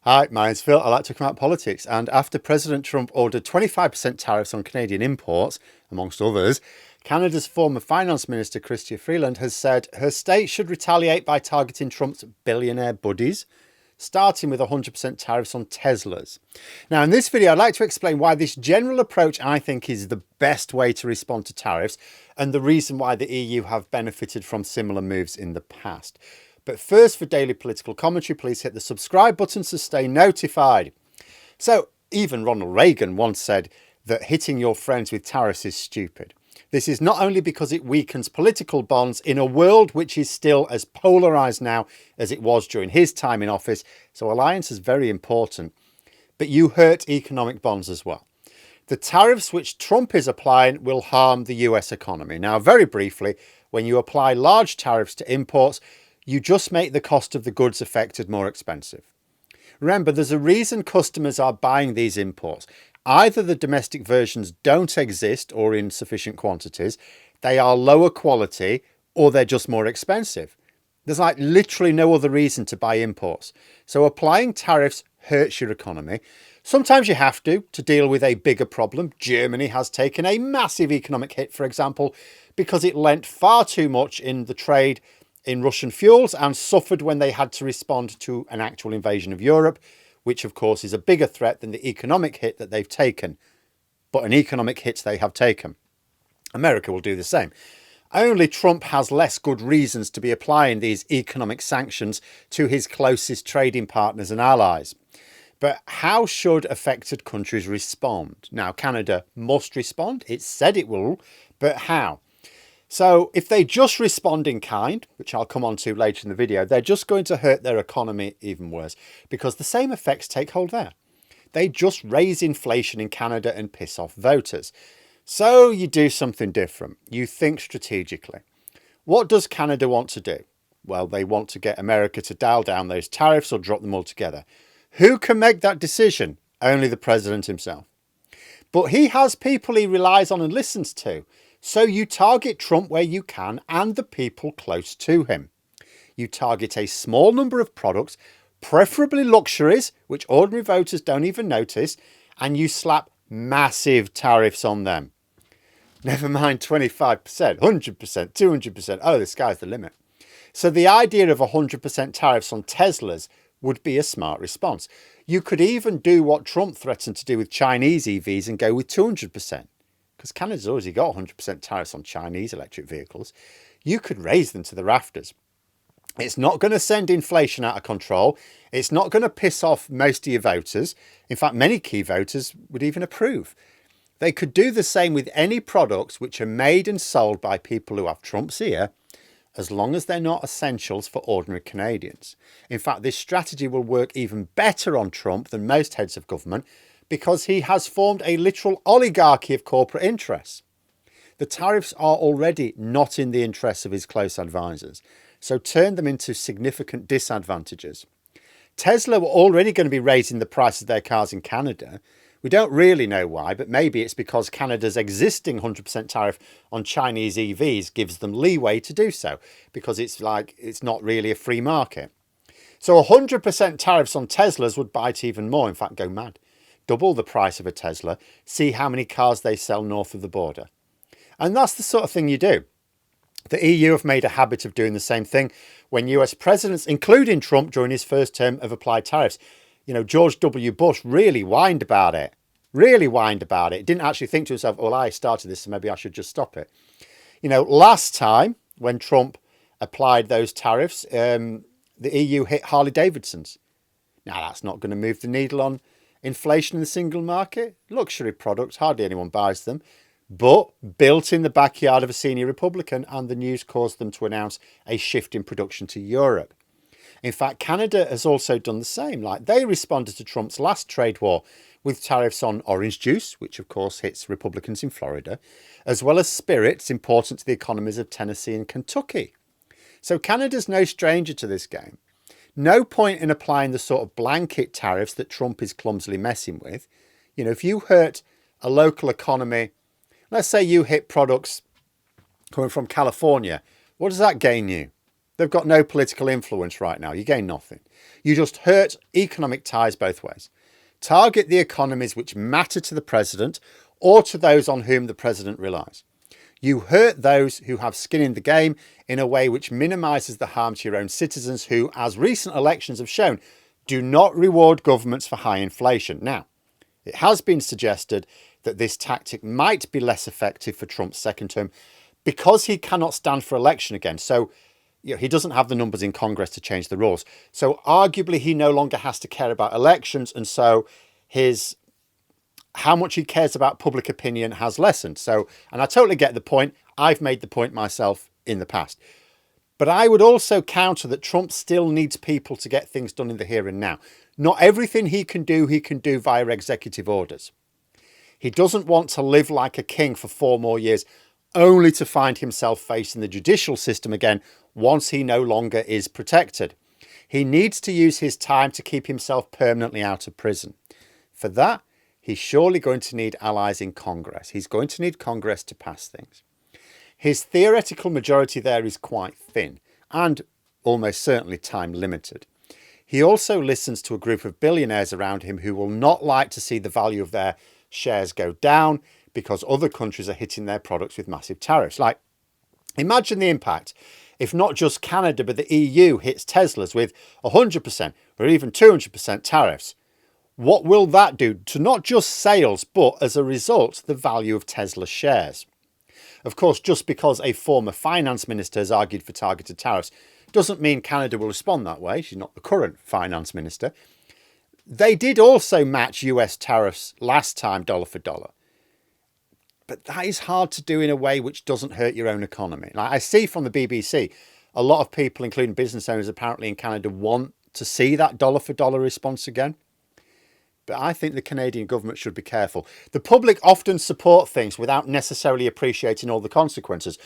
Hi, my name's Phil. I like talking about politics. And after President Trump ordered 25% tariffs on Canadian imports, amongst others, Canada's former finance minister, Chrystia Freeland, has said her state should retaliate by targeting Trump's billionaire buddies, starting with 100% tariffs on Teslas. Now, in this video, I'd like to explain why this general approach, I think, is the best way to respond to tariffs and the reason why the EU have benefited from similar moves in the past. But first, for daily political commentary, please hit the subscribe button to stay notified. So, even Ronald Reagan once said that hitting your friends with tariffs is stupid. This is not only because it weakens political bonds in a world which is still as polarised now as it was during his time in office, so alliance is very important, but you hurt economic bonds as well. The tariffs which Trump is applying will harm the US economy. Now, very briefly, when you apply large tariffs to imports, you just make the cost of the goods affected more expensive. Remember, there's a reason customers are buying these imports. Either the domestic versions don't exist or in sufficient quantities, they are lower quality, or they're just more expensive. There's like literally no other reason to buy imports. So applying tariffs hurts your economy. Sometimes you have to deal with a bigger problem. Germany has taken a massive economic hit, for example, because it lent far too much in the trade in Russian fuels and suffered when they had to respond to an actual invasion of Europe, which of course is a bigger threat than the economic hit that they've taken. But an economic hit they have taken. America will do the same. Only Trump has less good reasons to be applying these economic sanctions to his closest trading partners and allies. But how should affected countries respond? Now, Canada must respond. It said it will, but how? So if they just respond in kind, which I'll come on to later in the video, they're just going to hurt their economy even worse because the same effects take hold there. They just raise inflation in Canada and piss off voters. So you do something different. You think strategically. What does Canada want to do? Well, they want to get America to dial down those tariffs or drop them altogether. Who can make that decision? Only the president himself. But he has people he relies on and listens to. So you target Trump where you can and the people close to him. You target a small number of products, preferably luxuries, which ordinary voters don't even notice, and you slap massive tariffs on them. Never mind 25%, 100%, 200%. Oh, the sky's the limit. So the idea of 100% tariffs on Teslas would be a smart response. You could even do what Trump threatened to do with Chinese EVs and go with 200%. Because Canada's already got 100% tariffs on Chinese electric vehicles. You could raise them to the rafters. It's not going to send inflation out of control. It's not going to piss off most of your voters. In fact, many key voters would even approve. They could do the same with any products which are made and sold by people who have Trump's ear, as long as they're not essentials for ordinary Canadians. In fact, this strategy will work even better on Trump than most heads of government, because he has formed a literal oligarchy of corporate interests. The tariffs are already not in the interests of his close advisors, so turn them into significant disadvantages. Tesla were already going to be raising the price of their cars in Canada. We don't really know why, but maybe it's because Canada's existing 100% tariff on Chinese EVs gives them leeway to do so, because it's not really a free market. So 100% tariffs on Teslas would bite even more, in fact, go mad. Double the price of a Tesla, see how many cars they sell north of the border. And that's the sort of thing you do. The EU have made a habit of doing the same thing when US presidents, including Trump during his first term, have applied tariffs. You know, George W. Bush really whined about it. Didn't actually think to himself, well, I started this, so maybe I should just stop it. You know, last time when Trump applied those tariffs, the EU hit Harley Davidsons. Now, that's not going to move the needle on inflation in the single market. Luxury products, hardly anyone buys them. But built in the backyard of a senior Republican, and the news caused them to announce a shift in production to Europe. In fact, Canada has also done the same. Like, they responded to Trump's last trade war with tariffs on orange juice, which of course hits Republicans in Florida, as well as spirits important to the economies of Tennessee and Kentucky. So Canada's no stranger to this game. No point in applying the sort of blanket tariffs that Trump is clumsily messing with. You know, if you hurt a local economy, let's say you hit products coming from California, what does that gain you? They've got no political influence right now. You gain nothing. You just hurt economic ties both ways. Target the economies which matter to the president or to those on whom the president relies. You hurt those who have skin in the game in a way which minimises the harm to your own citizens who, as recent elections have shown, do not reward governments for high inflation. Now, it has been suggested that this tactic might be less effective for Trump's second term because he cannot stand for election again. So he doesn't have the numbers in Congress to change the rules. So arguably he no longer has to care about elections. And so how much he cares about public opinion has lessened. So, and I totally get the point. I've made the point myself in the past. But I would also counter that Trump still needs people to get things done in the here and now. Not everything he can do via executive orders. He doesn't want to live like a king for 4 more years, only to find himself facing the judicial system again once he no longer is protected. He needs to use his time to keep himself permanently out of prison. For that, he's surely going to need allies in Congress. He's going to need Congress to pass things. His theoretical majority there is quite thin and almost certainly time limited. He also listens to a group of billionaires around him who will not like to see the value of their shares go down because other countries are hitting their products with massive tariffs. Like, imagine the impact if not just Canada, but the EU hits Teslas with 100% or even 200% tariffs. What will that do to not just sales, but as a result, the value of Tesla shares? Of course, just because a former finance minister has argued for targeted tariffs doesn't mean Canada will respond that way. She's not the current finance minister. They did also match US tariffs last time, dollar for dollar. But that is hard to do in a way which doesn't hurt your own economy. Like I see from the BBC, a lot of people, including business owners apparently in Canada, want to see that dollar for dollar response again. But I think the Canadian government should be careful. The public often support things without necessarily appreciating all the consequences,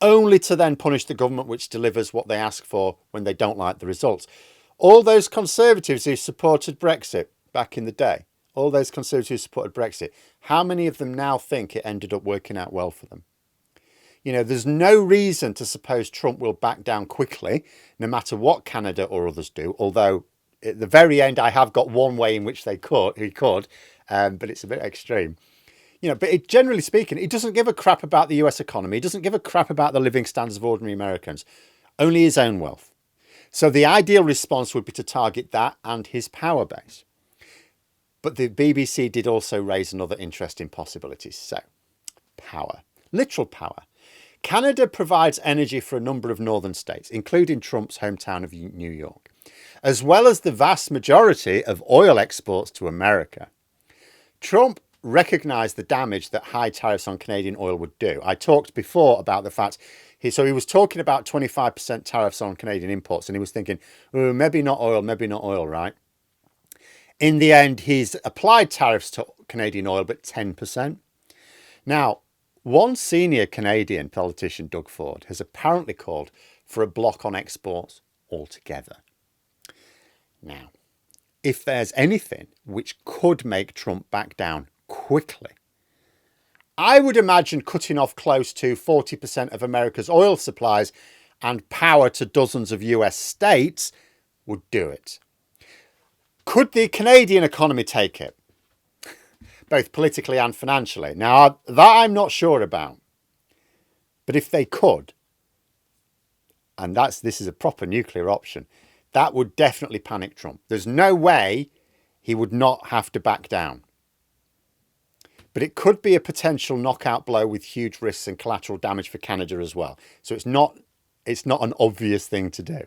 only to then punish the government which delivers what they ask for when they don't like the results. All those Conservatives who supported Brexit back in the day, all those Conservatives who supported Brexit, how many of them now think it ended up working out well for them? You know, there's no reason to suppose Trump will back down quickly, no matter what Canada or others do, although at the very end, I have got one way in which he could, but it's a bit extreme. You know, but generally speaking, he doesn't give a crap about the US economy. He doesn't give a crap about the living standards of ordinary Americans, only his own wealth. So the ideal response would be to target that and his power base. But the BBC did also raise another interesting possibility. So, power, literal power. Canada provides energy for a number of northern states, including Trump's hometown of New York, as well as the vast majority of oil exports to America. Trump recognised the damage that high tariffs on Canadian oil would do. I talked before about the fact, he was talking about 25% tariffs on Canadian imports, and he was thinking, oh, maybe not oil, right? In the end, he's applied tariffs to Canadian oil, but 10%. Now, one senior Canadian politician, Doug Ford, has apparently called for a block on exports altogether. Now, if there's anything which could make Trump back down quickly, I would imagine cutting off close to 40% of America's oil supplies and power to dozens of US states would do it. Could the Canadian economy take it? Both politically and financially. Now, that I'm not sure about. But if they could, and this is a proper nuclear option, that would definitely panic Trump. There's no way he would not have to back down. But it could be a potential knockout blow with huge risks and collateral damage for Canada as well. So it's not an obvious thing to do.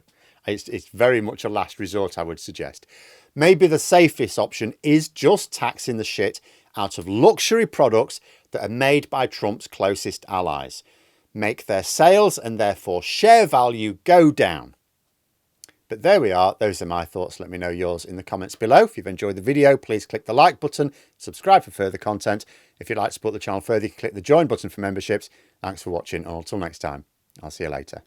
It's very much a last resort, I would suggest. Maybe the safest option is just taxing the shit out of luxury products that are made by Trump's closest allies. Make their sales and therefore share value go down. But there we are. Those are my thoughts. Let me know yours in the comments below. If you've enjoyed the video, please click the like button, subscribe for further content. If you'd like to support the channel further, you can click the join button for memberships. Thanks for watching, and until next time, I'll see you later.